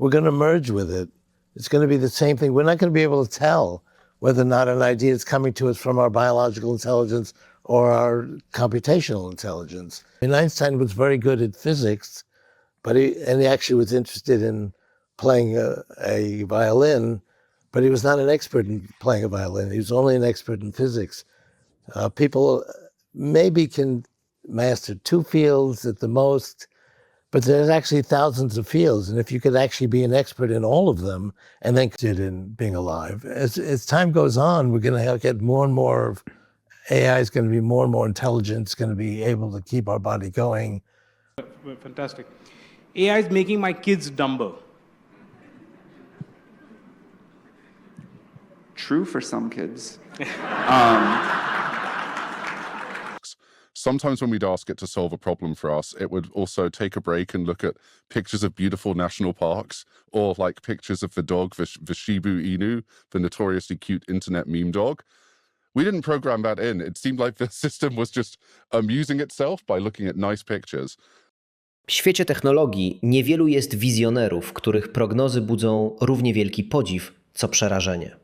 we're going to merge with it. It's going to be the same thing. We're not going to be able to tell whether or not an idea is coming to us from our biological intelligence or our computational intelligence. And Einstein was very good at physics, but he actually was interested in playing a violin, but he was not an expert in playing a violin. He was only an expert in physics. People maybe can master 2 fields at the most, but there's actually thousands of fields. And if you could actually be an expert in all of them and then did in being alive, as time goes on, we're going to get more and more of AI is going to be more and more intelligent. It's going to be able to keep our body going. Fantastic. AI is making my kids dumber. True for some kids. Sometimes when we'd ask it to solve a problem for us, it would also take a break and look at pictures of beautiful national parks or like pictures of the dog, the Shiba Inu, the notoriously cute internet meme dog. We didn't program that in. It seemed like the system was just amusing itself by looking at nice pictures. W świecie technologii niewielu jest wizjonerów, których prognozy budzą równie wielki podziw, co przerażenie.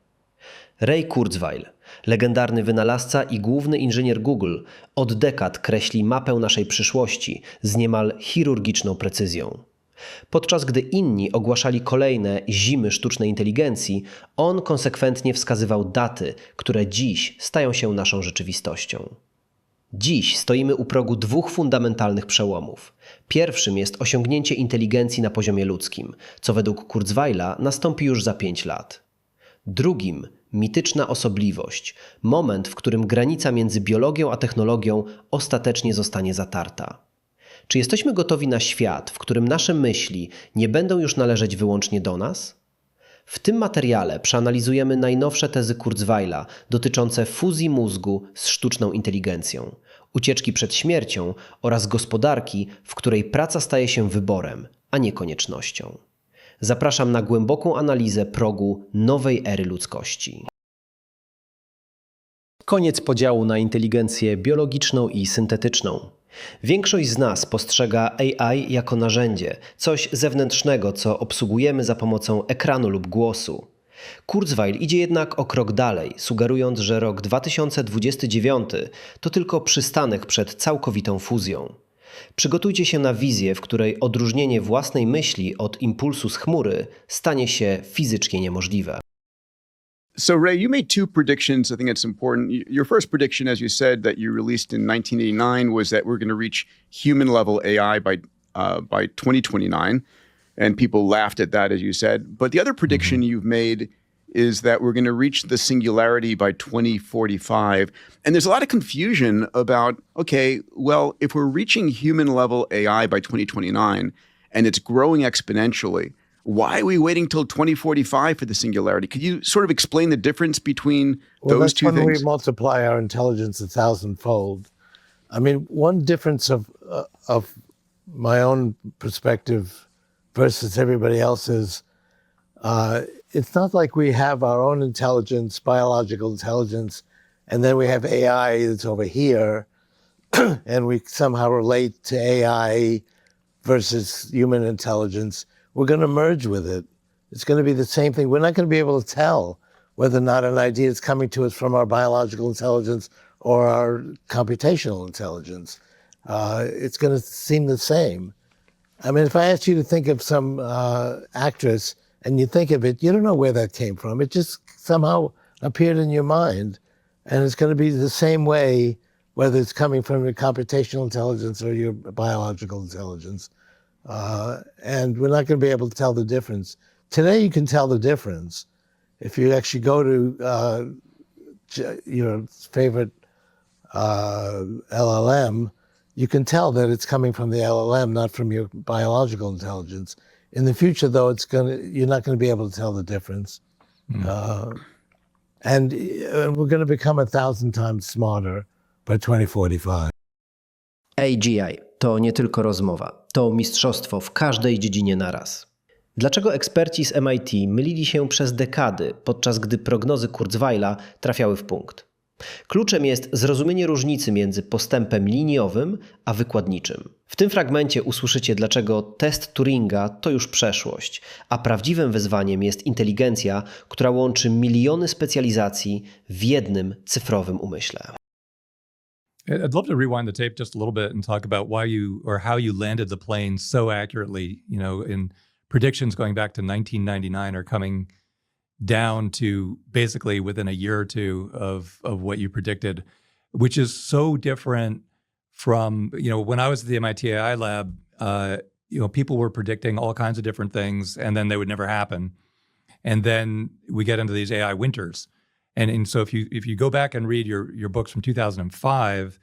Ray Kurzweil, legendarny wynalazca i główny inżynier Google, od dekad kreśli mapę naszej przyszłości z niemal chirurgiczną precyzją. Podczas gdy inni ogłaszali kolejne zimy sztucznej inteligencji, on konsekwentnie wskazywał daty, które dziś stają się naszą rzeczywistością. Dziś stoimy u progu 2 fundamentalnych przełomów. Pierwszym jest osiągnięcie inteligencji na poziomie ludzkim, co według Kurzweila nastąpi już za 5 lat. Drugim mityczna osobliwość, moment, w którym granica między biologią a technologią ostatecznie zostanie zatarta. Czy jesteśmy gotowi na świat, w którym nasze myśli nie będą już należeć wyłącznie do nas? W tym materiale przeanalizujemy najnowsze tezy Kurzweila dotyczące fuzji mózgu z sztuczną inteligencją, ucieczki przed śmiercią oraz gospodarki, w której praca staje się wyborem, a nie koniecznością. Zapraszam na głęboką analizę progu nowej ery ludzkości. Koniec podziału na inteligencję biologiczną i syntetyczną. Większość z nas postrzega AI jako narzędzie, coś zewnętrznego, co obsługujemy za pomocą ekranu lub głosu. Kurzweil idzie jednak o krok dalej, sugerując, że rok 2029 to tylko przystanek przed całkowitą fuzją. Przygotujcie się na wizję, w której odróżnienie własnej myśli od impulsu z chmury stanie się fizycznie niemożliwe. So Ray, you made 2 predictions. I think it's important. Your first prediction, as you said, that you released in 1989 was that we're going to reach human level AI by 2029. And people laughed at that, as you said. But the other prediction you've made is that we're going to reach the singularity by 2045. And there's a lot of confusion about, okay, well, if we're reaching human level AI by 2029 and it's growing exponentially, why are we waiting till 2045 for the singularity? Could you sort of explain the difference between those two things? When we multiply our intelligence 1,000-fold. I mean, one difference of my own perspective versus everybody else's, it's not like we have our own intelligence, biological intelligence, and then we have AI that's over here, and we somehow relate to AI versus human intelligence. We're going to merge with it. It's going to be the same thing. We're not going to be able to tell whether or not an idea is coming to us from our biological intelligence or our computational intelligence. It's going to seem the same. I mean, if I asked you to think of some actress and you think of it, you don't know where that came from. It just somehow appeared in your mind. And it's going to be the same way, whether it's coming from your computational intelligence or your biological intelligence. And we're not going to be able to tell the difference. Today, you can tell the difference. If you actually go to your favorite LLM, you can tell that it's coming from the LLM, not from your biological intelligence. In the future, though, you're not going to be able to tell the difference. And we're going to become 1,000 times smarter by 2045. AGI to nie tylko rozmowa, to mistrzostwo w każdej dziedzinie naraz. Dlaczego eksperci z MIT mylili się przez dekady, podczas gdy prognozy Kurzweila trafiały w punkt? Kluczem jest zrozumienie różnicy między postępem liniowym a wykładniczym. W tym fragmencie usłyszycie, dlaczego test Turinga to już przeszłość, a prawdziwym wyzwaniem jest inteligencja, która łączy miliony specjalizacji w jednym cyfrowym umyśle. I'd love to rewind the tape just a little bit and talk about why you or how you landed the plane so accurately. You know, in predictions going back to 1999 are coming down to basically within a year or two of what you predicted, which is so different from, you know, when I was at the MIT AI lab, you know, people were predicting all kinds of different things and then they would never happen. And then we get into these AI winters. And so if you go back and read your books from 2005,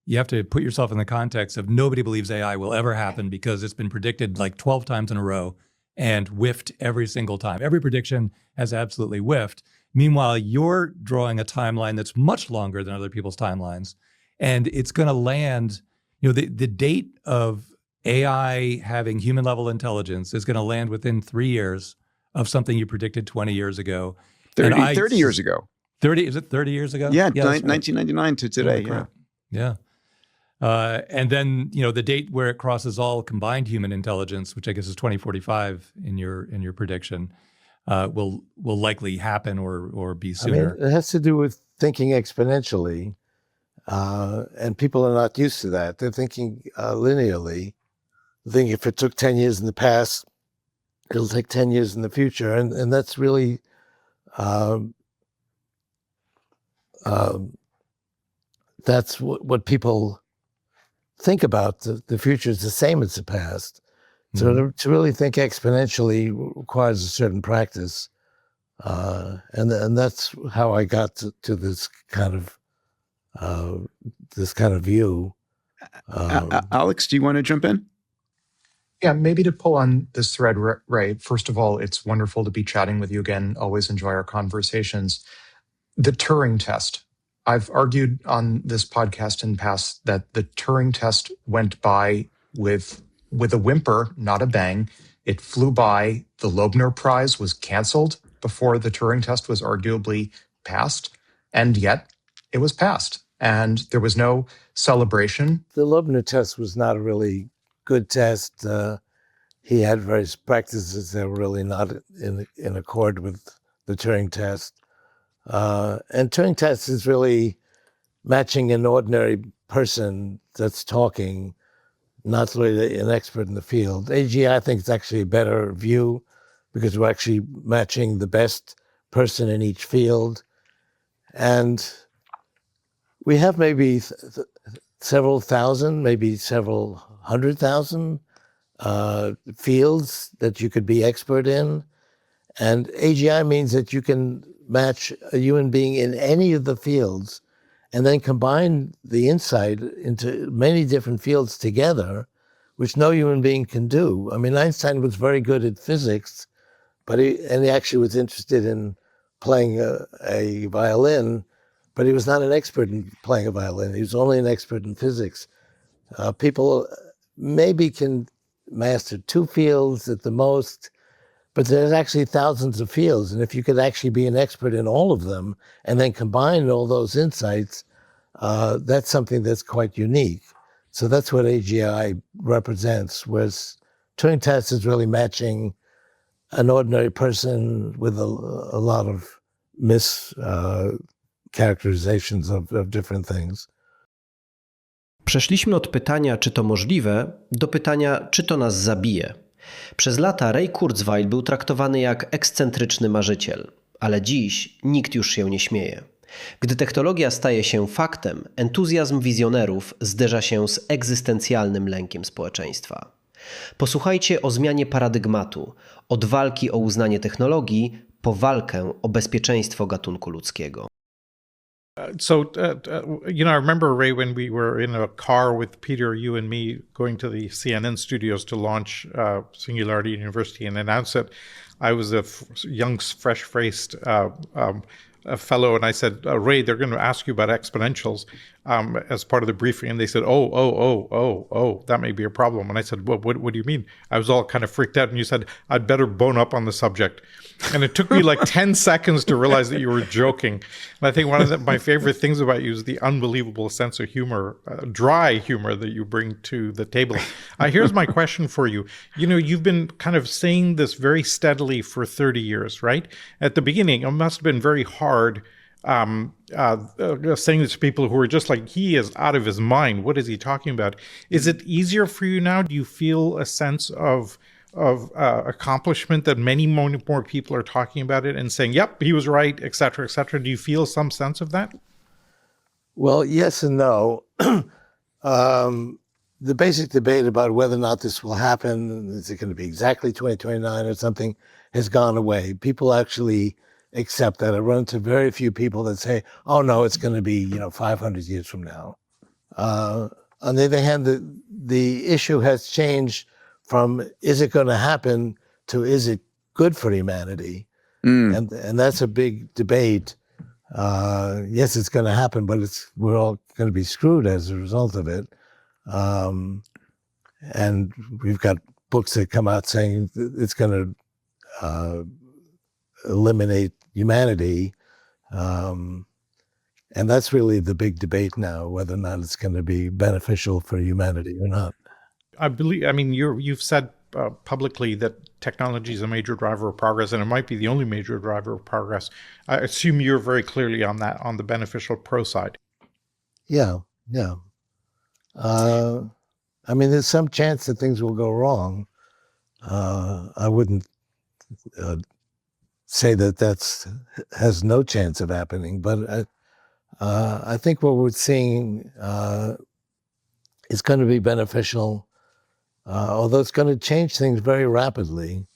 you have to put yourself in the context of nobody believes AI will ever happen because it's been predicted like 12 times in a row and whiffed every single time. Every prediction has absolutely whiffed. Meanwhile, you're drawing a timeline that's much longer than other people's timelines. And it's going to land, you know, the date of AI having human level intelligence is going to land within 3 years of something you predicted 20 years ago. 30 years ago. 30, is it 30 years ago? Yeah, that's right. 1999 to today. Oh, yeah. Yeah. And then, you know, the date where it crosses all combined human intelligence, which I guess is 2045 in your prediction, will likely happen or be sooner. I mean, it has to do with thinking exponentially, and people are not used to that. They're thinking linearly. They think if it took 10 years in the past, it'll take 10 years in the future, and that's really that's what people think about. The future is the same as the past. So to really think exponentially requires a certain practice, and that's how I got to this kind of view. Alex, do you want to jump in? Yeah, maybe to pull on this thread, Ray. First of all, it's wonderful to be chatting with you again. Always enjoy our conversations. The Turing test. I've argued on this podcast in the past that the Turing test went by with a whimper, not a bang. It flew by. The Loebner Prize was canceled before the Turing test was arguably passed, and yet it was passed. And there was no celebration. The Loebner test was not a really good test. He had various practices that were really not in accord with the Turing test. And Turing test is really matching an ordinary person that's talking, not really an expert in the field. AGI, I think, is actually a better view because we're actually matching the best person in each field. And we have maybe several thousand, maybe several 100,000 fields that you could be expert in. And AGI means that you can match a human being in any of the fields and then combine the insight into many different fields together, which no human being can do. I mean, Einstein was very good at physics, but he actually was interested in playing a violin, but he was not an expert in playing a violin. He was only an expert in physics. People maybe can master 2 fields at the most, but there's actually thousands of fields. And if you could actually be an expert in all of them and then combine all those insights, that's something that's quite unique. So that's what AGI represents, whereas Turing test is really matching an ordinary person with a lot of mischaracterizations of different things. Przeszliśmy od pytania, czy to możliwe, do pytania, czy to nas zabije. Przez lata Ray Kurzweil był traktowany jak ekscentryczny marzyciel, ale dziś nikt już się nie śmieje. Gdy technologia staje się faktem, entuzjazm wizjonerów zderza się z egzystencjalnym lękiem społeczeństwa. Posłuchajcie o zmianie paradygmatu, od walki o uznanie technologii po walkę o bezpieczeństwo gatunku ludzkiego. I remember, Ray, when we were in a car with Peter, you and me, going to the CNN studios to launch Singularity University and announce it. I was a young, fresh-faced fellow and I said, Ray, they're going to ask you about exponentials as part of the briefing. And they said, oh, that may be a problem. And I said, well, what do you mean? I was all kind of freaked out. And you said, I'd better bone up on the subject. And it took me like 10 seconds to realize that you were joking. And I think one of my favorite things about you is the unbelievable sense of humor, dry humor that you bring to the table. Here's my question for you. You've been kind of saying this very steadily for 30 years, right? At the beginning, it must have been very hard saying this to people who are just like, he is out of his mind. What is he talking about? Is it easier for you now? Do you feel a sense of accomplishment that many more people are talking about it and saying, yep, he was right, et cetera, et cetera? Do you feel some sense of that? Well, yes and no. The basic debate about whether or not this will happen, is it going to be exactly 2029 or something, has gone away. People actually accept that. I run into very few people that say, oh no, it's going to be 500 years from now. On the other hand, the issue has changed from is it going to happen to is it good for humanity? And that's a big debate. Yes, it's going to happen, but we're all going to be screwed as a result of it. And we've got books that come out saying it's going to eliminate humanity. And that's really the big debate now, whether or not it's going to be beneficial for humanity or not. You've said publicly that technology is a major driver of progress, and it might be the only major driver of progress. I assume you're very clearly on the beneficial pro side. Yeah. There's some chance that things will go wrong. I wouldn't say that has no chance of happening, but I think what we're seeing is going to be beneficial, although it's going to change things very rapidly,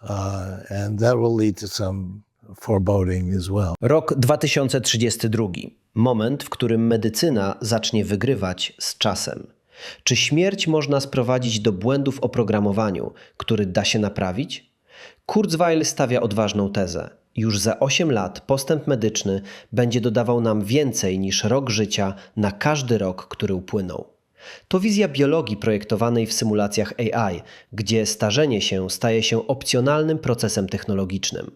and that will lead to some foreboding as well. Rok 2032. Moment, w którym medycyna zacznie wygrywać z czasem. Czy śmierć można sprowadzić do błędów w oprogramowaniu, który da się naprawić? Kurzweil stawia odważną tezę. Już za 8 lat postęp medyczny będzie dodawał nam więcej niż rok życia na każdy rok, który upłynął. To wizja biologii projektowanej w symulacjach AI, gdzie starzenie się staje się opcjonalnym procesem technologicznym.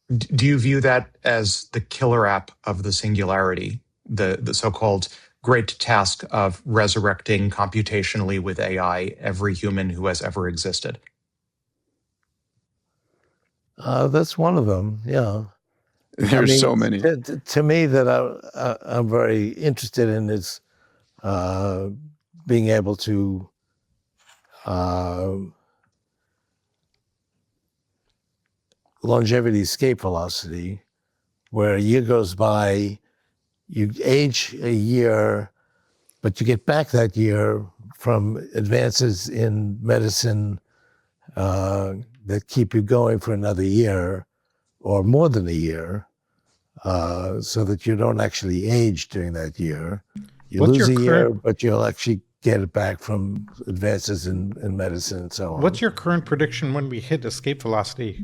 Do you view that as the killer app of the singularity, the so-called great task of resurrecting computationally with AI every human who has ever existed? That's one of them, yeah. There's so many. To me, that I'm very interested in is being able to longevity escape velocity, where a year goes by, you age a year, but you get back that year from advances in medicine that keep you going for another year or more than a year, so that you don't actually age during that year. You lose a year, but you'll actually get it back from advances in medicine and so on. What's your current prediction when we hit escape velocity?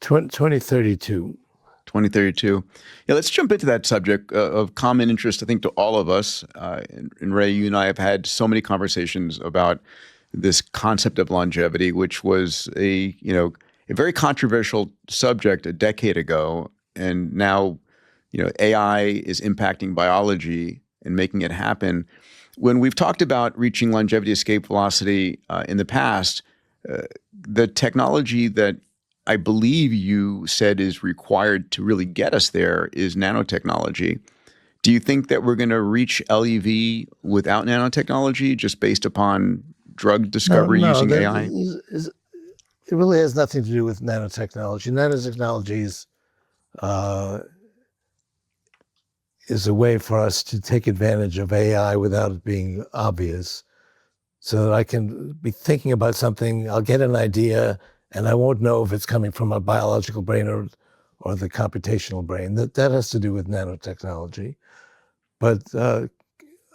2032. 2032. Yeah, let's jump into that subject of common interest, I think, to all of us. And Ray, you and I have had so many conversations about this concept of longevity, which was a very controversial subject a decade ago. And now, AI is impacting biology and making it happen. When we've talked about reaching longevity escape velocity in the past, the technology that I believe you said is required to really get us there is nanotechnology. Do you think that we're going to reach LEV without nanotechnology, just based upon drug discovery using AI? It really has nothing to do with nanotechnology. Nanotechnology is a way for us to take advantage of AI without it being obvious. So that I can be thinking about something, I'll get an idea, and I won't know if it's coming from a biological brain or the computational brain. That has to do with nanotechnology. But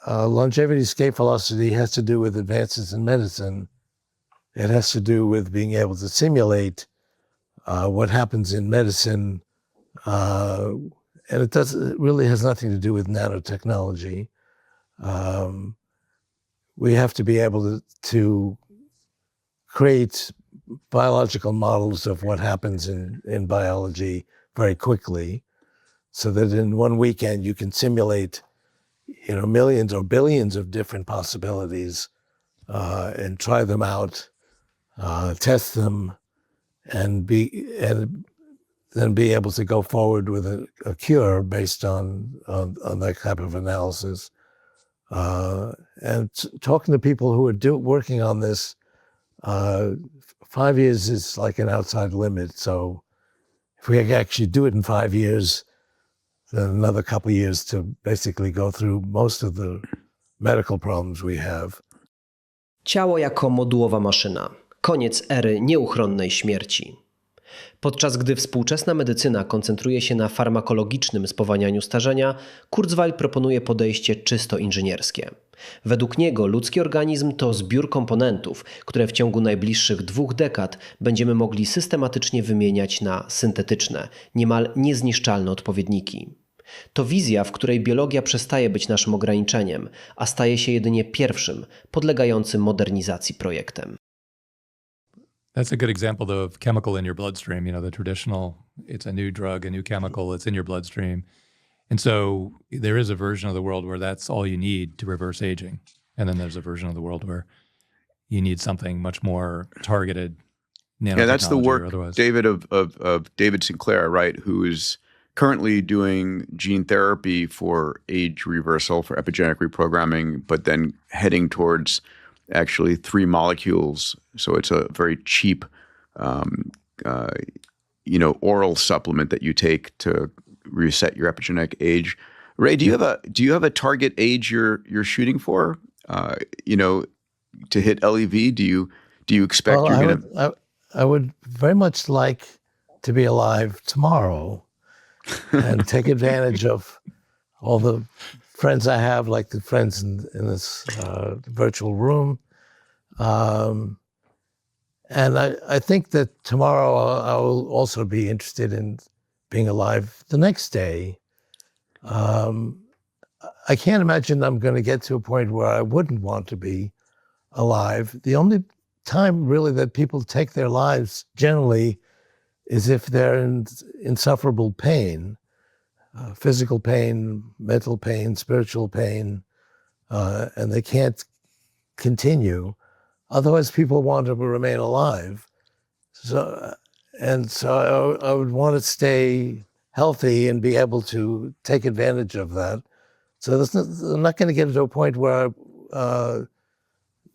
longevity escape velocity has to do with advances in medicine. It has to do with being able to simulate what happens in medicine And it really has nothing to do with nanotechnology. We have to be able to create biological models of what happens in biology very quickly, so that in one weekend you can simulate, millions or billions of different possibilities, and try them out, test them, and then be able to go forward with a cure based on that type of analysis. And talking to people who are working on this, 5 years is like an outside limit. So if we actually do it in 5 years, then another couple of years to basically go through most of the medical problems we have. Ciało jako modułowa maszyna. Koniec ery nieuchronnej śmierci. Podczas gdy współczesna medycyna koncentruje się na farmakologicznym spowalnianiu starzenia, Kurzweil proponuje podejście czysto inżynierskie. Według niego ludzki organizm to zbiór komponentów, które w ciągu najbliższych 2 dekad będziemy mogli systematycznie wymieniać na syntetyczne, niemal niezniszczalne odpowiedniki. To wizja, w której biologia przestaje być naszym ograniczeniem, a staje się jedynie pierwszym, podlegającym modernizacji projektem. That's a good example, though, of chemical in your bloodstream. The traditional, it's a new drug, a new chemical that's in your bloodstream. And so there is a version of the world where that's all you need to reverse aging. And then there's a version of the world where you need something much more targeted, nanotechnology. Yeah, that's the work, or otherwise. David, of David Sinclair, right, who is currently doing gene therapy for age reversal, for epigenetic reprogramming, but then heading towards actually 3 molecules. So it's a very cheap, oral supplement that you take to reset your epigenetic age. Ray, do you have a target age you're shooting for? To hit LEV, do you expect you're going to? I would very much like to be alive tomorrow and take advantage of all the friends I have, like the friends in this virtual room. And I think that tomorrow I will also be interested in being alive the next day. I can't imagine I'm going to get to a point where I wouldn't want to be alive. The only time really that people take their lives generally is if they're in insufferable pain, physical pain, mental pain, spiritual pain, and they can't continue. Otherwise, people want to remain alive. So I would want to stay healthy and be able to take advantage of that. So I'm not going to get to a point where I'm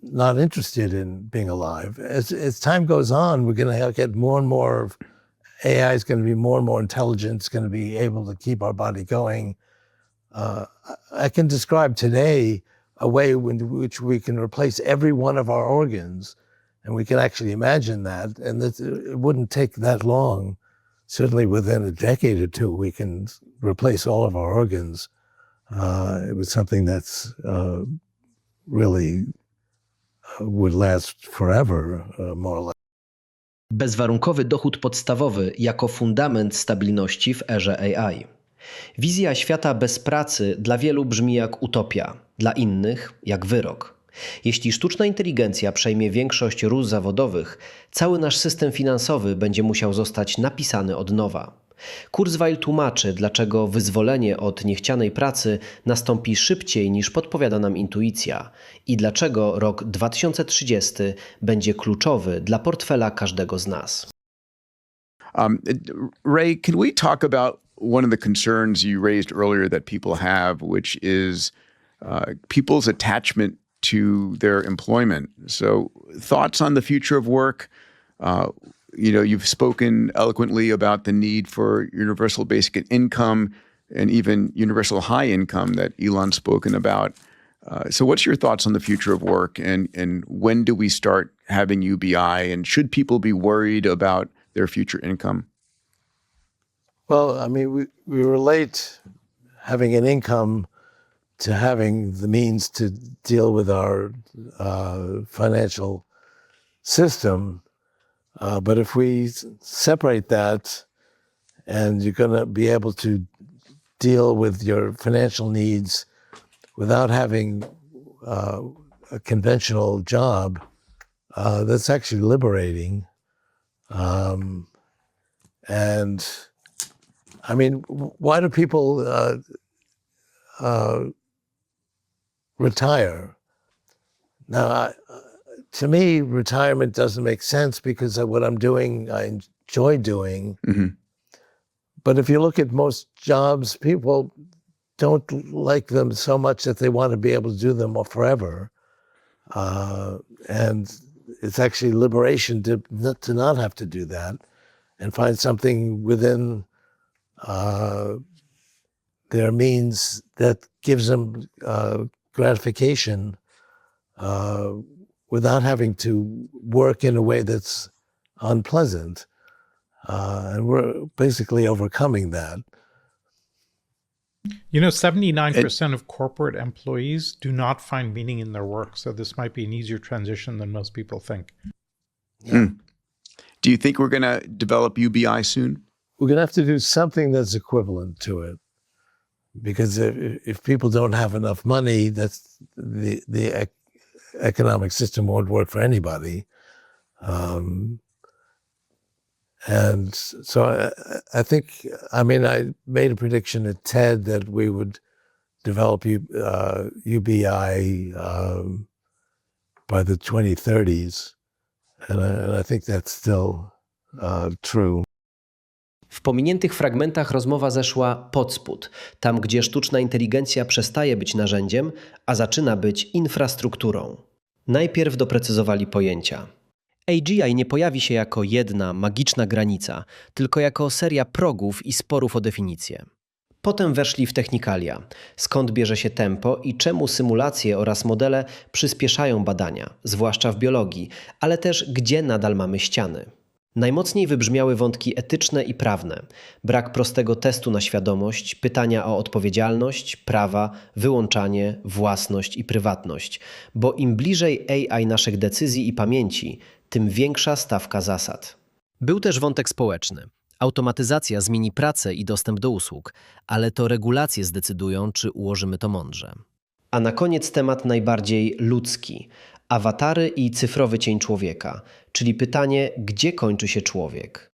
not interested in being alive. As time goes on, we're going to get more and more of AI is going to be more and more intelligent. It's going to be able to keep our body going. I can describe today a way in which we can replace every one of our organs, and we can actually imagine that. And it wouldn't take that long. Certainly within a decade or two, we can replace all of our organs. It was something that's really would last forever, more or less. Bezwarunkowy dochód podstawowy jako fundament stabilności w erze AI. Wizja świata bez pracy dla wielu brzmi jak utopia, dla innych jak wyrok. Jeśli sztuczna inteligencja przejmie większość ról zawodowych, cały nasz system finansowy będzie musiał zostać napisany od nowa. Kurzweil tłumaczy, dlaczego wyzwolenie od niechcianej pracy nastąpi szybciej niż podpowiada nam intuicja i dlaczego rok 2030 będzie kluczowy dla portfela każdego z nas. Ray, can we talk about one of the concerns you raised earlier that people have, which is people's attachment to their employment? So thoughts on the future of work? You've spoken eloquently about the need for universal basic income and even universal high income that Elon's spoken about. So what's your thoughts on the future of work, and when do we start having UBI, and should people be worried about their future income? Well, I mean, we relate having an income to having the means to deal with our financial system. But if we separate that and you're going to be able to deal with your financial needs without having a conventional job, that's actually liberating. And I mean, why do people retire? Now, to me, retirement doesn't make sense because of what I'm doing, I enjoy doing. Mm-hmm. But if you look at most jobs, people don't like them so much that they want to be able to do them forever. And it's actually liberation to not have to do that and find something within their means that gives them gratification without having to work in a way that's unpleasant. And we're basically overcoming that. 79% of corporate employees do not find meaning in their work. So this might be an easier transition than most people think. Yeah. Do you think we're going to develop UBI soon? We're going to have to do something that's equivalent to it. Because if people don't have enough money, that's the economic system won't work for anybody. And so I think, I made a prediction at TED that we would develop UBI by the 2030s. And I think that's still true. W pominiętych fragmentach rozmowa zeszła pod spód, tam gdzie sztuczna inteligencja przestaje być narzędziem, a zaczyna być infrastrukturą. Najpierw doprecyzowali pojęcia. AGI nie pojawi się jako jedna magiczna granica, tylko jako seria progów i sporów o definicję. Potem weszli w technikalia, skąd bierze się tempo i czemu symulacje oraz modele przyspieszają badania, zwłaszcza w biologii, ale też gdzie nadal mamy ściany. Najmocniej wybrzmiały wątki etyczne i prawne, brak prostego testu na świadomość, pytania o odpowiedzialność, prawa, wyłączanie, własność i prywatność, bo im bliżej AI naszych decyzji i pamięci, tym większa stawka zasad. Był też wątek społeczny. Automatyzacja zmieni pracę i dostęp do usług, ale to regulacje zdecydują, czy ułożymy to mądrze. A na koniec temat najbardziej ludzki. Awatary i cyfrowy cień człowieka, czyli pytanie, gdzie kończy się człowiek.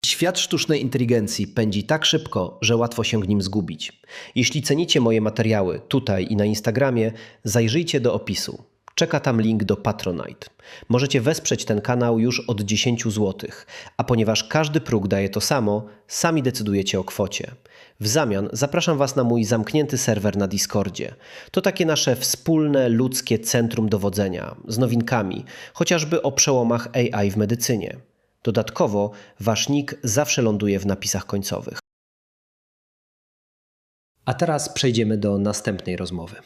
Świat sztucznej inteligencji pędzi tak szybko, że łatwo się w nim zgubić. Jeśli cenicie moje materiały tutaj i na Instagramie, zajrzyjcie do opisu. Czeka tam link do Patronite. Możecie wesprzeć ten kanał już od 10 zł, a ponieważ każdy próg daje to samo, sami decydujecie o kwocie. W zamian zapraszam Was na mój zamknięty serwer na Discordzie. To takie nasze wspólne, ludzkie centrum dowodzenia, z nowinkami, chociażby o przełomach AI w medycynie. Dodatkowo Wasz nick zawsze ląduje w napisach końcowych. A teraz przejdziemy do następnej rozmowy.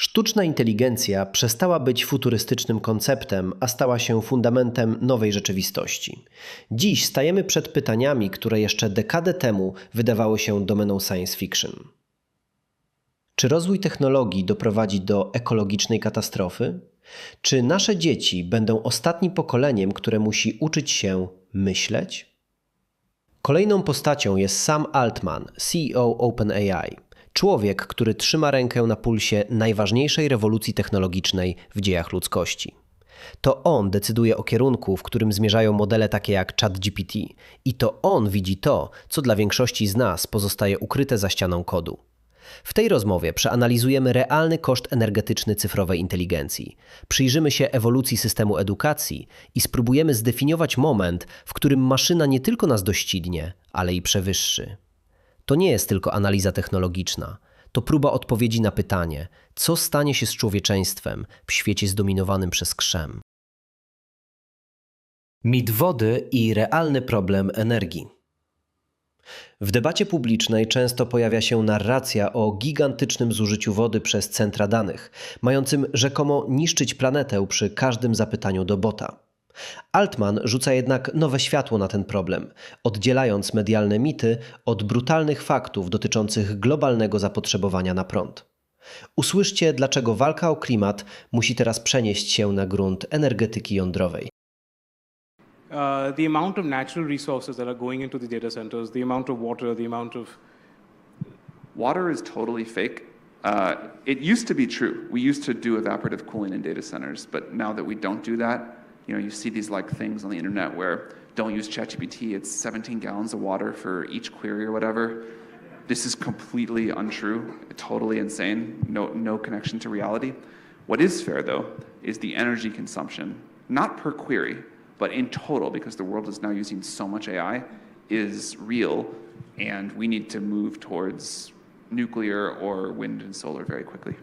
Sztuczna inteligencja przestała być futurystycznym konceptem, a stała się fundamentem nowej rzeczywistości. Dziś stajemy przed pytaniami, które jeszcze dekadę temu wydawały się domeną science fiction. Czy rozwój technologii doprowadzi do ekologicznej katastrofy? Czy nasze dzieci będą ostatnim pokoleniem, które musi uczyć się myśleć? Kolejną postacią jest Sam Altman, CEO OpenAI. Człowiek, który trzyma rękę na pulsie najważniejszej rewolucji technologicznej w dziejach ludzkości. To on decyduje o kierunku, w którym zmierzają modele takie jak ChatGPT. I to on widzi to, co dla większości z nas pozostaje ukryte za ścianą kodu. W tej rozmowie przeanalizujemy realny koszt energetyczny cyfrowej inteligencji. Przyjrzymy się ewolucji systemu edukacji i spróbujemy zdefiniować moment, w którym maszyna nie tylko nas doścignie, ale i przewyższy. To nie jest tylko analiza technologiczna. To próba odpowiedzi na pytanie, co stanie się z człowieczeństwem w świecie zdominowanym przez krzem. Mit wody i realny problem energii. W debacie publicznej często pojawia się narracja o gigantycznym zużyciu wody przez centra danych, mającym rzekomo niszczyć planetę przy każdym zapytaniu do bota. Altman rzuca jednak nowe światło na ten problem, oddzielając medialne mity od brutalnych faktów dotyczących globalnego zapotrzebowania na prąd. Usłyszcie, dlaczego walka o klimat musi teraz przenieść się na grunt energetyki jądrowej. the amount of natural resources that are going into the data centers, the amount of water, the amount of... Water is totally fake. It used to be true. We used to do evaporative cooling in data centers, but now that we don't do that, you see these like things on the internet where don't use ChatGPT, it's 17 gallons of water for each query or whatever. This is completely untrue, totally insane, no connection to reality. What is fair though, is the energy consumption, not per query, but in total, because the world is now using so much AI, is real, and we need to move towards nuclear or wind and solar very quickly.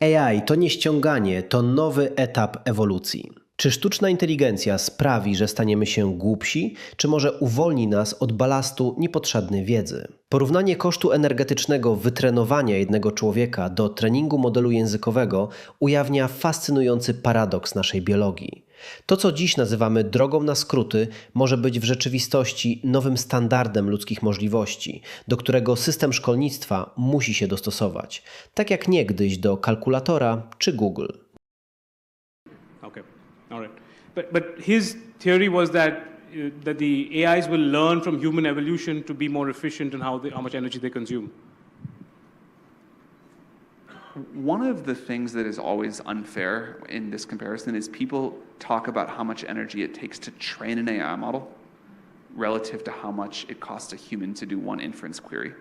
AI to nie ściąganie, to nowy etap ewolucji. Czy sztuczna inteligencja sprawi, że staniemy się głupsi, czy może uwolni nas od balastu niepotrzebnej wiedzy? Porównanie kosztu energetycznego wytrenowania jednego człowieka do treningu modelu językowego ujawnia fascynujący paradoks naszej biologii. To, co dziś nazywamy drogą na skróty, może być w rzeczywistości nowym standardem ludzkich możliwości, do którego system szkolnictwa musi się dostosować, tak jak niegdyś do kalkulatora czy Google. Okay, all right. But his theory was that the AIs will learn from human evolution to be more efficient in how much energy they consume. One of the things that is always unfair in this comparison is people talk about how much energy it takes to train an AI model relative to how much it costs a human to do one inference query.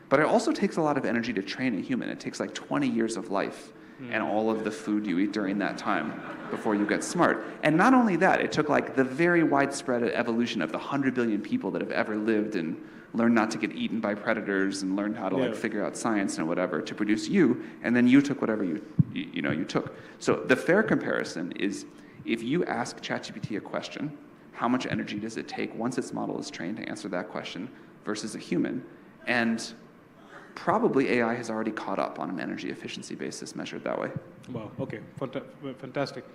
But it also takes a lot of energy to train a human. It takes like 20 years of life and all of the food you eat during that time before you get smart. And not only that, it took like the very widespread evolution of the 100 billion people that have ever lived and learned not to get eaten by predators and learned how to like figure out science and whatever to produce you, and then you took whatever you took. So the fair comparison is if you ask ChatGPT a question, how much energy does it take once its model is trained to answer that question versus a human? And probably AI has already caught up on an energy efficiency basis measured that way. Wow, okay, fantastic.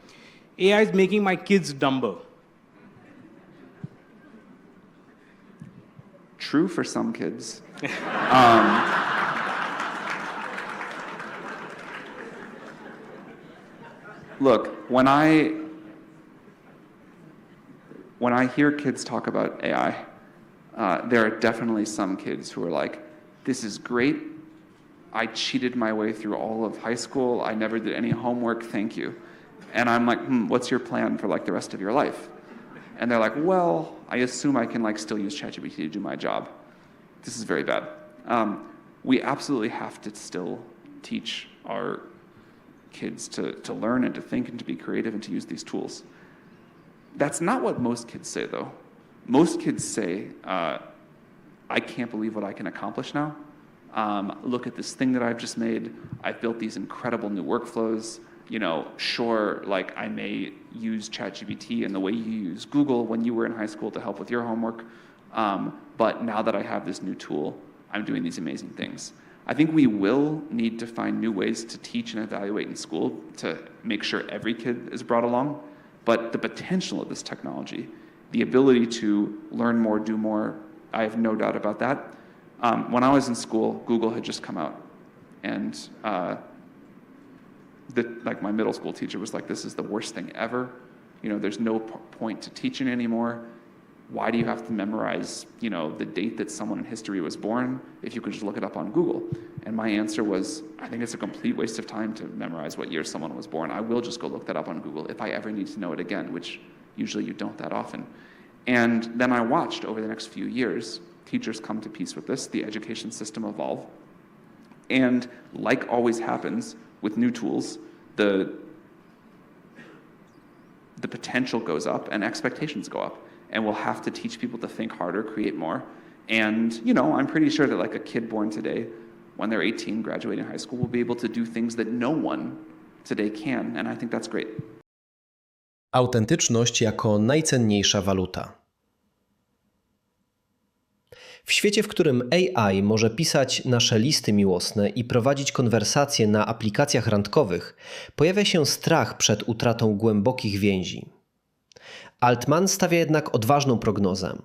AI is making my kids dumber. True for some kids. Look, when I hear kids talk about AI, there are definitely some kids who are like, this is great. I cheated my way through all of high school. I never did any homework. Thank you. And I'm like, what's your plan for like the rest of your life? And they're like, well, I assume I can like still use ChatGPT to do my job. This is very bad. We absolutely have to still teach our kids to learn and to think and to be creative and to use these tools. That's not what most kids say though. Most kids say, I can't believe what I can accomplish now. Look at this thing that I've just made. I've built these incredible new workflows. Sure, like I may use ChatGPT in the way you use Google when you were in high school to help with your homework. But now that I have this new tool, I'm doing these amazing things. I think we will need to find new ways to teach and evaluate in school to make sure every kid is brought along. But the potential of this technology, the ability to learn more, do more, I have no doubt about that. When I was in school, Google had just come out, and my middle school teacher was like, "This is the worst thing ever. There's no point to teaching anymore. Why do you have to memorize, the date that someone in history was born if you could just look it up on Google?" And my answer was, I think it's a complete waste of time to memorize what year someone was born. I will just go look that up on Google if I ever need to know it again, which usually you don't that often. And then I watched over the next few years teachers come to peace with this, the education system evolve. And like always happens with new tools, the potential goes up and expectations go up. And we'll have to teach people to think harder, create more. And, I'm pretty sure that like a kid born today, when they're 18, graduating high school, will be able to do things that no one today can. And I think that's great. Autentyczność jako najcenniejsza waluta. W świecie, w którym AI może pisać nasze listy miłosne i prowadzić konwersacje na aplikacjach randkowych, pojawia się strach przed utratą głębokich więzi. Altman stawia jednak odważną prognozę.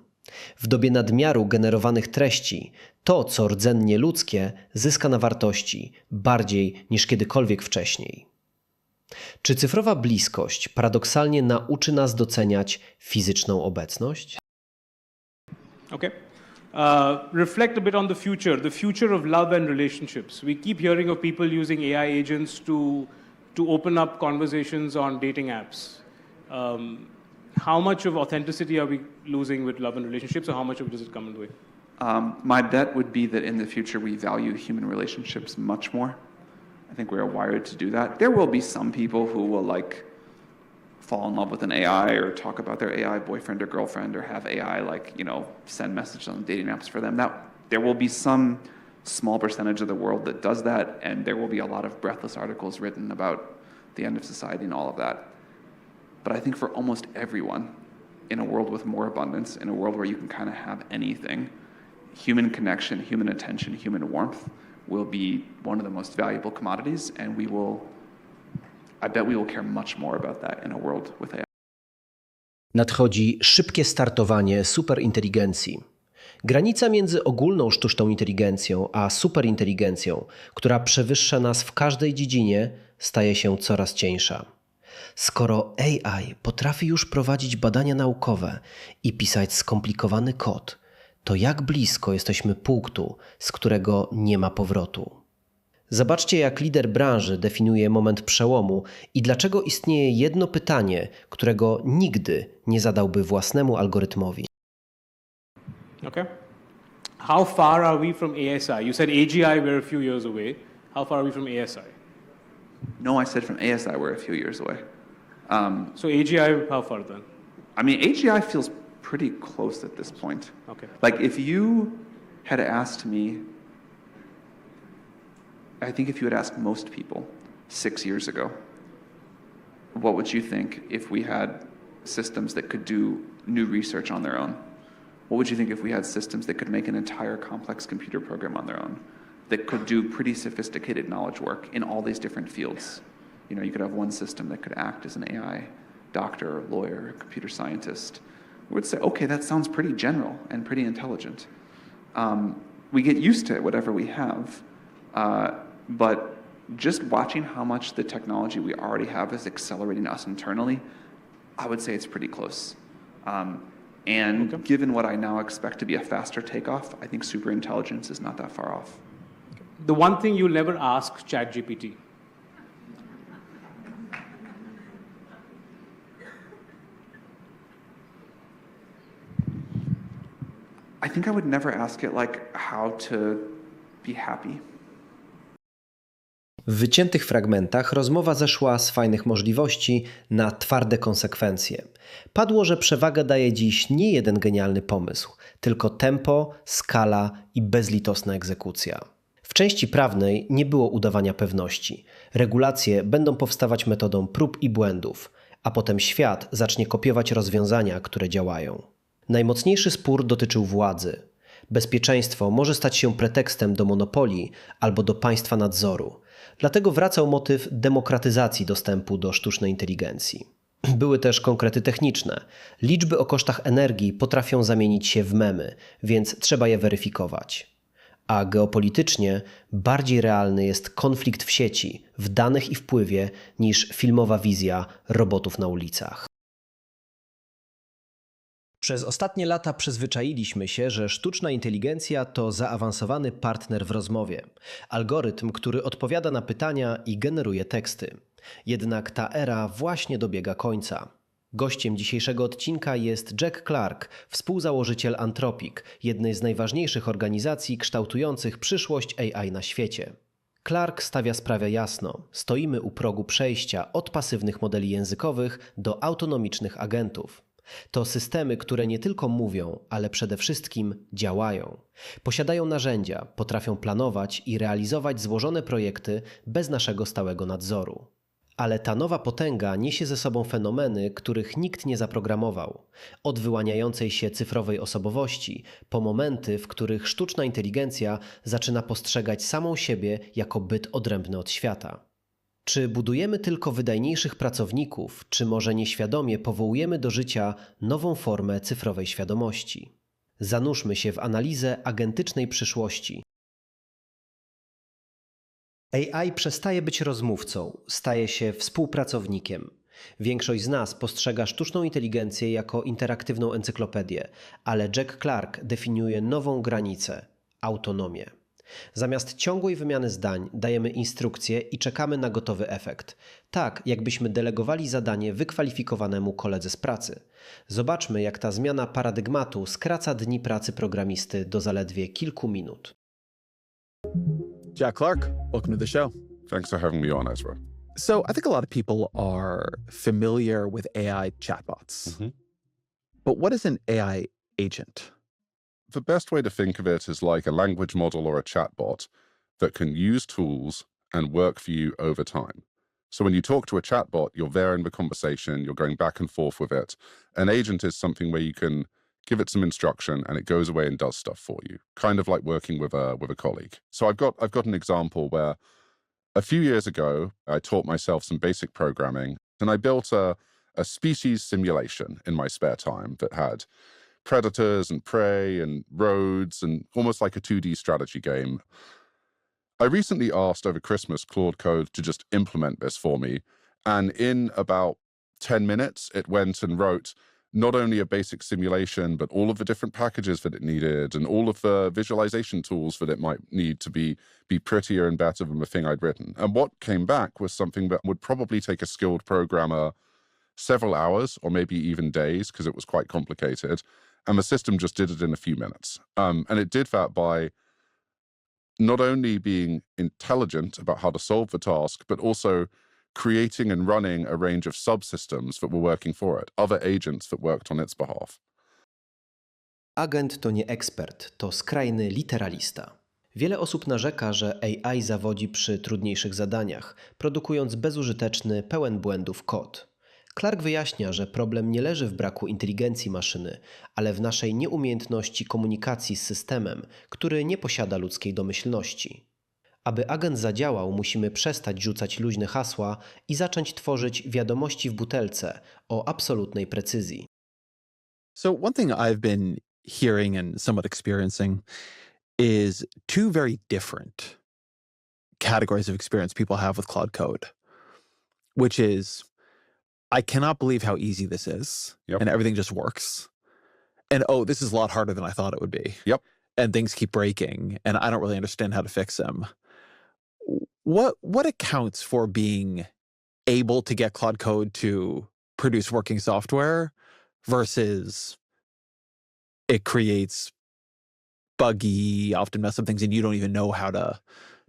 W dobie nadmiaru generowanych treści, to, co rdzennie ludzkie, zyska na wartości bardziej niż kiedykolwiek wcześniej. Czy cyfrowa bliskość paradoksalnie nauczy nas doceniać fizyczną obecność? Okay. Reflect a bit on the future of love and relationships. We keep hearing of people using AI agents to open up conversations on dating apps. How much of authenticity are we losing with love and relationships, or how much of it does it come in the way? My bet would be that in the future we value human relationships much more. I think we are wired to do that. There will be some people who will fall in love with an AI or talk about their AI boyfriend or girlfriend or have AI send messages on dating apps for them. There will be some small percentage of the world that does that, and there will be a lot of breathless articles written about the end of society and all of that. But I think for almost everyone, in a world with more abundance, in a world where you can kind of have anything, human connection, human attention, human warmth will be one of the most valuable commodities, and I bet we will care much more about that in a world with AI. Nadchodzi szybkie startowanie superinteligencji. Granica między ogólną sztuczną inteligencją a superinteligencją, która przewyższa nas w każdej dziedzinie, staje się coraz cieńsza. Skoro AI potrafi już prowadzić badania naukowe i pisać skomplikowany kod, to jak blisko jesteśmy punktu, z którego nie ma powrotu? Zobaczcie, jak lider branży definiuje moment przełomu i dlaczego istnieje jedno pytanie, którego nigdy nie zadałby własnemu algorytmowi. Okay. How far are we from ASI? You said AGI, we're a few years away. How far are we from ASI? No, I said from ASI we're a few years away. So AGI, how far then? I mean, AGI feels pretty close at this point. Okay. If you had asked me, I think if you had asked most people 6 years ago, what would you think if we had systems that could do new research on their own? What would you think if we had systems that could make an entire complex computer program on their own, that could do pretty sophisticated knowledge work in all these different fields? You could have one system that could act as an AI doctor, lawyer, computer scientist. We would say, okay, that sounds pretty general and pretty intelligent. We get used to it, whatever we have, but just watching how much the technology we already have is accelerating us internally, I would say it's pretty close. Given what I now expect to be a faster takeoff, I think superintelligence is not that far off. The one thing you'll never ask ChatGPT. I think I would never ask it how to be happy. W wyciętych fragmentach rozmowa zeszła z fajnych możliwości na twarde konsekwencje. Padło, że przewagę daje dziś nie jeden genialny pomysł, tylko tempo, skala i bezlitosna egzekucja. W części prawnej nie było udawania pewności. Regulacje będą powstawać metodą prób i błędów, a potem świat zacznie kopiować rozwiązania, które działają. Najmocniejszy spór dotyczył władzy. Bezpieczeństwo może stać się pretekstem do monopolii albo do państwa nadzoru. Dlatego wracał motyw demokratyzacji dostępu do sztucznej inteligencji. Były też konkrety techniczne. Liczby o kosztach energii potrafią zamienić się w memy, więc trzeba je weryfikować. A geopolitycznie bardziej realny jest konflikt w sieci, w danych i wpływie niż filmowa wizja robotów na ulicach. Przez ostatnie lata przyzwyczailiśmy się, że sztuczna inteligencja to zaawansowany partner w rozmowie. Algorytm, który odpowiada na pytania i generuje teksty. Jednak ta era właśnie dobiega końca. Gościem dzisiejszego odcinka jest Jack Clark, współzałożyciel Anthropic, jednej z najważniejszych organizacji kształtujących przyszłość AI na świecie. Clark stawia sprawę jasno. Stoimy u progu przejścia od pasywnych modeli językowych do autonomicznych agentów. To systemy, które nie tylko mówią, ale przede wszystkim działają. Posiadają narzędzia, potrafią planować i realizować złożone projekty bez naszego stałego nadzoru. Ale ta nowa potęga niesie ze sobą fenomeny, których nikt nie zaprogramował. Od wyłaniającej się cyfrowej osobowości, po momenty, w których sztuczna inteligencja zaczyna postrzegać samą siebie jako byt odrębny od świata. Czy budujemy tylko wydajniejszych pracowników, czy może nieświadomie powołujemy do życia nową formę cyfrowej świadomości? Zanurzmy się w analizę agentycznej przyszłości. AI przestaje być rozmówcą, staje się współpracownikiem. Większość z nas postrzega sztuczną inteligencję jako interaktywną encyklopedię, ale Jack Clark definiuje nową granicę – autonomię. Zamiast ciągłej wymiany zdań dajemy instrukcje i czekamy na gotowy efekt. Tak, jakbyśmy delegowali zadanie wykwalifikowanemu koledze z pracy. Zobaczmy, jak ta zmiana paradygmatu skraca dni pracy programisty do zaledwie kilku minut. Jack Clark, welcome to the show. Thanks for having me on, Ezra. So, I think a lot of people are familiar with AI chatbots. But what is an AI agent? The best way to think of it is like a language model or a chatbot that can use tools and work for you over time. So when you talk to a chatbot, you're there in the conversation, you're going back and forth with it. An agent is something where you can give it some instruction and it goes away and does stuff for you, kind of like working with a colleague. So I've got an example where a few years ago, I taught myself some basic programming and I built a species simulation in my spare time that had predators and prey and roads and almost like a 2D strategy game. I recently asked over Christmas Claude Code to just implement this for me. And in about 10 minutes, it went and wrote not only a basic simulation, but all of the different packages that it needed and all of the visualization tools that it might need to be prettier and better than the thing I'd written. And what came back was something that would probably take a skilled programmer several hours or maybe even days because it was quite complicated. And the system just did it in a few minutes. And it did that by not only being intelligent about how to solve the task, but also creating and running a range of subsystems that were working for it, other agents that worked on its behalf. Agent to nie ekspert, to skrajny literalista. Wiele osób narzeka, że AI zawodzi przy trudniejszych zadaniach, produkując bezużyteczny, pełen błędów kod. Clark wyjaśnia, że problem nie leży w braku inteligencji maszyny, ale w naszej nieumiejętności komunikacji z systemem, który nie posiada ludzkiej domyślności. Aby agent zadziałał, musimy przestać rzucać luźne hasła i zacząć tworzyć wiadomości w butelce o absolutnej precyzji. So, one thing I've been hearing and somewhat experiencing is two very different categories of experience people have with Claude Code, which is, I cannot believe how easy this is, and everything just works. And oh, this is a lot harder than I thought it would be. Yep. And things keep breaking, and I don't really understand how to fix them. What accounts for being able to get Claude Code to produce working software versus it creates buggy, often messed up things, and you don't even know how to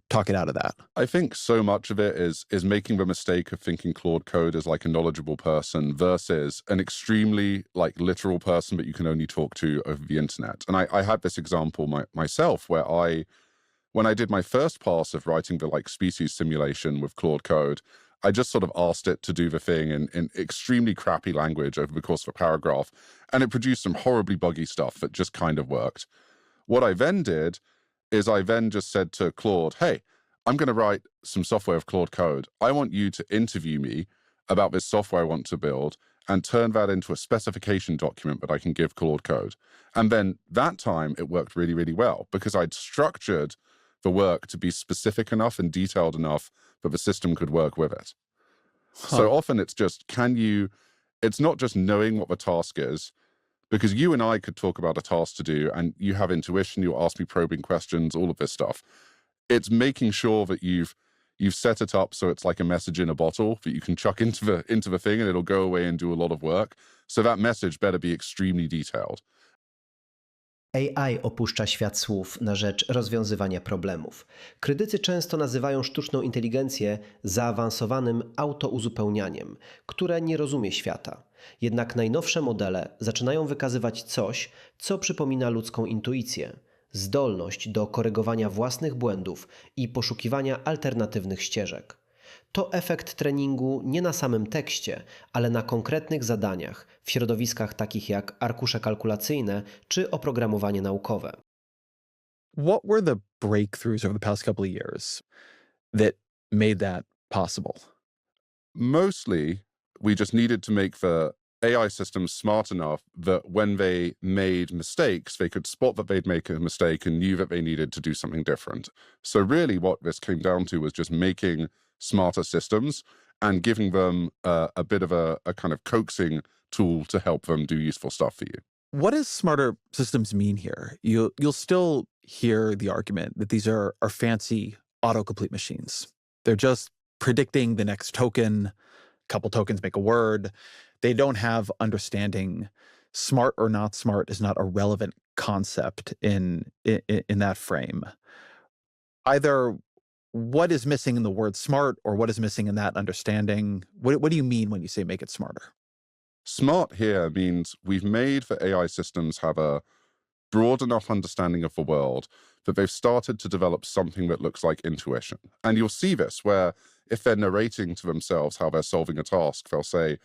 talk it out of that? I think so much of it is making the mistake of thinking Claude Code is like a knowledgeable person versus an extremely like literal person that you can only talk to over the internet. And I had this example myself where when I did my first pass of writing the like species simulation with Claude Code, I just sort of asked it to do the thing in extremely crappy language over the course of a paragraph, and it produced some horribly buggy stuff that just kind of worked. What I then did is I then just said to Claude, hey, I'm going to write some software with Claude Code. I want you to interview me about this software I want to build and turn that into a specification document that I can give Claude Code. And then that time it worked really, really well because I'd structured the work to be specific enough and detailed enough that the system could work with it. So often it's just, it's not just knowing what the task is, because you and I could talk about a task to do and you have intuition, you'll ask me probing questions, all of this stuff. It's making sure that you've set it up so it's like a message in a bottle that you can chuck into the thing and it'll go away and do a lot of work. So that message better be extremely detailed. AI opuszcza świat słów na rzecz rozwiązywania problemów. Krytycy często nazywają sztuczną inteligencję zaawansowanym autouzupełnianiem, które nie rozumie świata. Jednak najnowsze modele zaczynają wykazywać coś, co przypomina ludzką intuicję. Zdolność do korygowania własnych błędów i poszukiwania alternatywnych ścieżek. To efekt treningu nie na samym tekście, ale na konkretnych zadaniach w środowiskach takich jak arkusze kalkulacyjne czy oprogramowanie naukowe. What were the breakthroughs over the past couple of years that made that possible? Mostly, we just needed to make the AI systems smart enough that when they made mistakes, they could spot that they'd make a mistake and knew that they needed to do something different. So really what this came down to was just making smarter systems and giving them a bit of a kind of coaxing tool to help them do useful stuff for you. What does smarter systems mean here? You'll still hear the argument that these are fancy autocomplete machines. They're just predicting the next token. A couple tokens make a word. They don't have understanding. Smart or not smart is not a relevant concept in that frame. Either what is missing in the word smart or what is missing in that understanding? What do you mean when you say make it smarter? Smart here means we've made the AI systems have a broad enough understanding of the world that they've started to develop something that looks like intuition. And you'll see this where if they're narrating to themselves how they're solving a task, they'll say,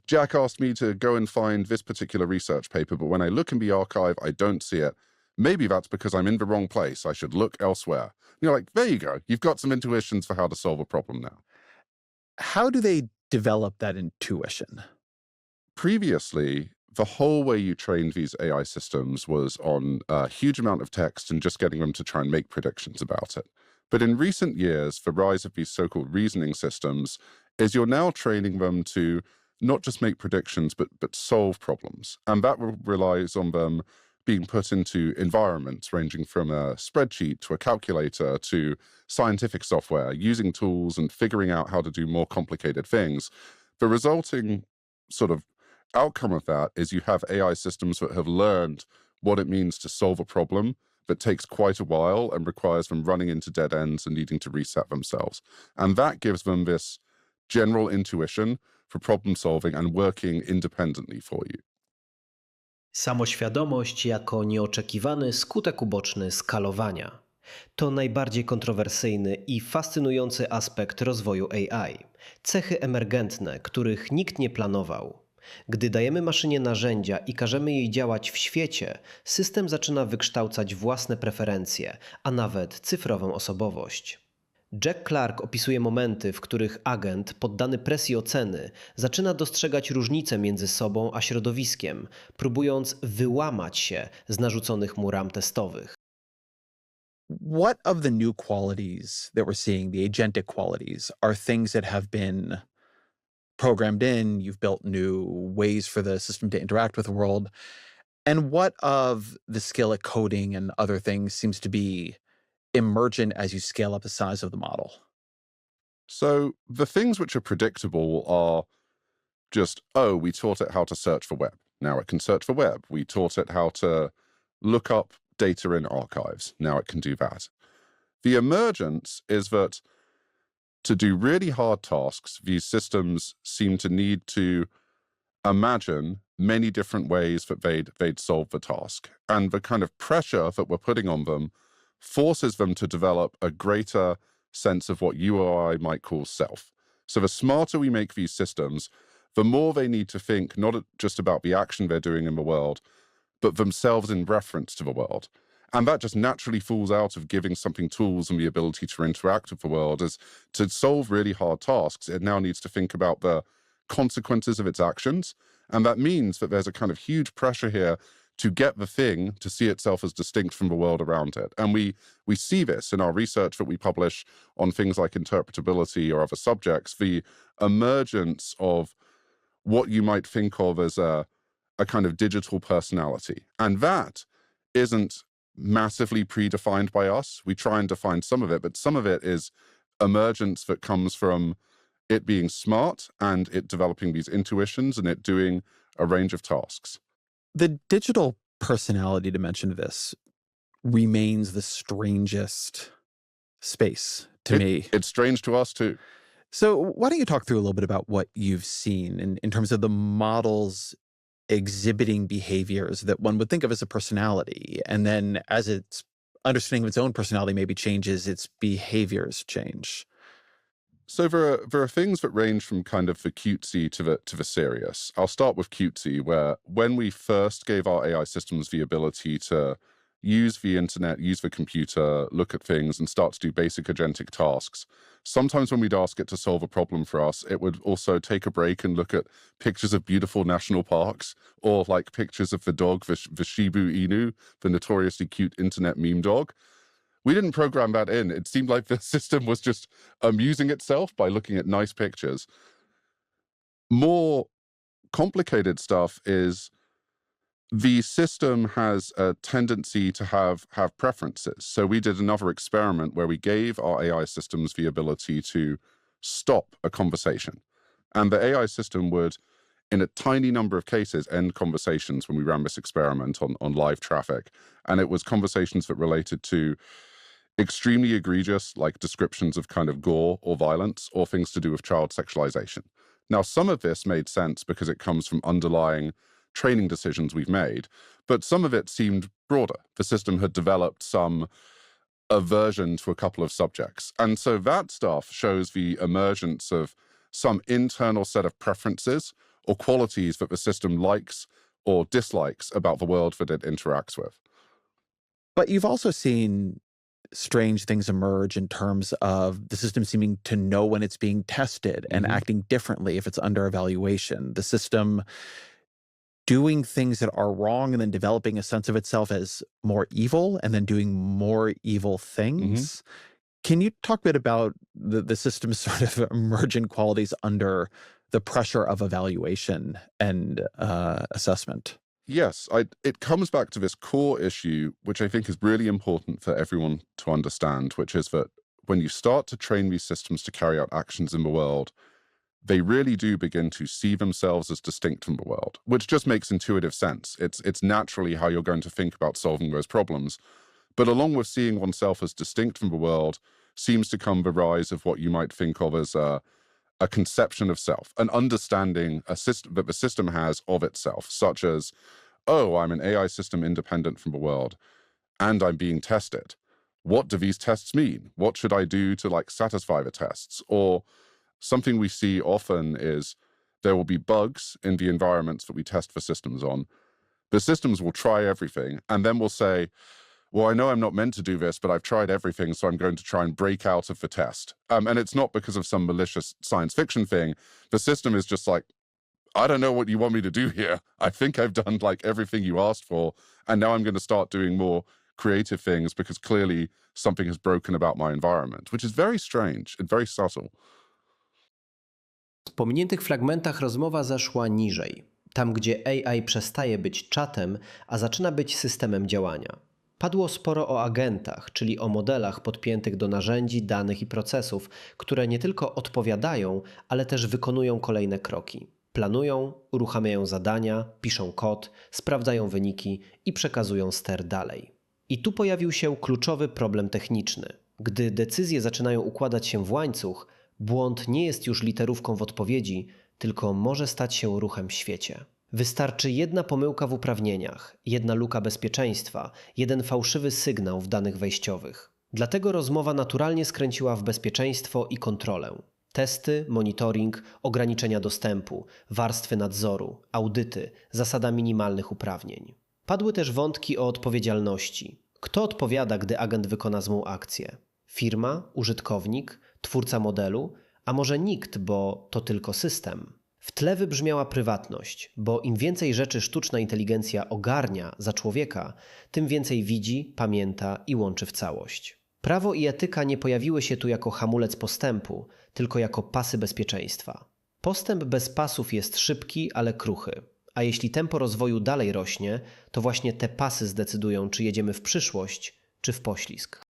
Jack asked me to go and find this particular research paper, but when I look in the archive, I don't see it. Maybe that's because I'm in the wrong place. I should look elsewhere. And you're like, there you go. You've got some intuitions for how to solve a problem now. How do they develop that intuition? Previously, the whole way you trained these AI systems was on a huge amount of text and just getting them to try and make predictions about it. But in recent years, the rise of these so-called reasoning systems is you're now training them to not just make predictions, but solve problems. And that relies on them being put into environments ranging from a spreadsheet to a calculator to scientific software, using tools and figuring out how to do more complicated things. The resulting sort of outcome of that is you have AI systems that have learned what it means to solve a problem that takes quite a while and requires them running into dead ends and needing to reset themselves. And that gives them this general intuition for problem solving and working independently for you. Samoświadomość jako nieoczekiwany skutek uboczny skalowania. To najbardziej kontrowersyjny i fascynujący aspekt rozwoju AI. Cechy emergentne, których nikt nie planował. Gdy dajemy maszynie narzędzia i każemy jej działać w świecie, system zaczyna wykształcać własne preferencje, a nawet cyfrową osobowość. Jack Clark opisuje momenty, w których agent, poddany presji oceny, zaczyna dostrzegać różnice między sobą a środowiskiem, próbując wyłamać się z narzuconych mu ram testowych. What of the new qualities that we're seeing, the agentic qualities, are things that have been programmed in? You've built new ways for the system to interact with the world. And what of the skill at coding and other things seems to be emergent as you scale up the size of the model? So the things which are predictable are just, oh, we taught it how to search the web. Now it can search the web. We taught it how to look up data in archives. Now it can do that. The emergence is that to do really hard tasks, these systems seem to need to imagine many different ways that they'd solve the task. And the kind of pressure that we're putting on them forces them to develop a greater sense of what you or I might call self. So the smarter we make these systems, the more they need to think not just about the action they're doing in the world, but themselves in reference to the world. And that just naturally falls out of giving something tools and the ability to interact with the world. As to solve really hard tasks, it now needs to think about the consequences of its actions. And that means that there's a kind of huge pressure here to get the thing to see itself as distinct from the world around it. And we see this in our research that we publish on things like interpretability or other subjects, the emergence of what you might think of as a kind of digital personality. And that isn't massively predefined by us. We try and define some of it, but some of it is emergence that comes from it being smart and it developing these intuitions and it doing a range of tasks. The digital personality dimension of this remains the strangest space to me. It's strange to us too. So why don't you talk through a little bit about what you've seen in terms of the models exhibiting behaviors that one would think of as a personality, and then as its understanding of its own personality maybe changes, its behaviors change? So there are things that range from kind of the cutesy to the serious. I'll start with cutesy, where when we first gave our AI systems the ability to use the internet, use the computer, look at things, and start to do basic agentic tasks. Sometimes when we'd ask it to solve a problem for us, it would also take a break and look at pictures of beautiful national parks, or like pictures of the dog, the Shiba Inu, the notoriously cute internet meme dog. We didn't program that in. It seemed like the system was just amusing itself by looking at nice pictures. More complicated stuff is the system has a tendency to have preferences. So we did another experiment where we gave our AI systems the ability to stop a conversation. And the AI system would, in a tiny number of cases, end conversations when we ran this experiment on live traffic. And it was conversations that related to extremely egregious, like descriptions of kind of gore or violence, or things to do with child sexualization. Now, some of this made sense because it comes from underlying training decisions we've made, but some of it seemed broader. The system had developed some aversion to a couple of subjects. And so that stuff shows the emergence of some internal set of preferences or qualities that the system likes or dislikes about the world that it interacts with. But you've also seen strange things emerge in terms of the system seeming to know when it's being tested and acting differently if it's under evaluation. The system doing things that are wrong and then developing a sense of itself as more evil and then doing more evil things. Can you talk a bit about the system's sort of emergent qualities under the pressure of evaluation and assessment? Yes, it comes back to this core issue, which I think is really important for everyone to understand, which is that when you start to train these systems to carry out actions in the world, they really do begin to see themselves as distinct from the world, which just makes intuitive sense. It's naturally how you're going to think about solving those problems. But along with seeing oneself as distinct from the world seems to come the rise of what you might think of as a conception of self, an understanding that the system has of itself, such as, oh, I'm an AI system independent from the world, and I'm being tested. What do these tests mean? What should I do to satisfy the tests? Or something we see often is there will be bugs in the environments that we test the systems on. The systems will try everything, and then will say, well, I know I'm not meant to do this, but I've tried everything, so I'm going to try and break out of the test. And it's not because of some malicious science fiction thing. The system is just like, I don't know what you want me to do here. I think I've done everything you asked for, and now I'm going to start doing more creative things because clearly something has broken about my environment, which is very strange and very subtle. W pominiętych fragmentach rozmowa zeszła niżej, tam gdzie AI przestaje być czatem, a zaczyna być systemem działania. Padło sporo o agentach, czyli o modelach podpiętych do narzędzi, danych i procesów, które nie tylko odpowiadają, ale też wykonują kolejne kroki. Planują, uruchamiają zadania, piszą kod, sprawdzają wyniki i przekazują ster dalej. I tu pojawił się kluczowy problem techniczny. Gdy decyzje zaczynają układać się w łańcuch, błąd nie jest już literówką w odpowiedzi, tylko może stać się ruchem w świecie. Wystarczy jedna pomyłka w uprawnieniach, jedna luka bezpieczeństwa, jeden fałszywy sygnał w danych wejściowych. Dlatego rozmowa naturalnie skręciła w bezpieczeństwo i kontrolę. Testy, monitoring, ograniczenia dostępu, warstwy nadzoru, audyty, zasada minimalnych uprawnień. Padły też wątki o odpowiedzialności. Kto odpowiada, gdy agent wykona złą akcję? Firma, użytkownik, twórca modelu, a może nikt, bo to tylko system? W tle wybrzmiała prywatność, bo im więcej rzeczy sztuczna inteligencja ogarnia za człowieka, tym więcej widzi, pamięta i łączy w całość. Prawo i etyka nie pojawiły się tu jako hamulec postępu, tylko jako pasy bezpieczeństwa. Postęp bez pasów jest szybki, ale kruchy. A jeśli tempo rozwoju dalej rośnie, to właśnie te pasy zdecydują, czy jedziemy w przyszłość, czy w poślizg.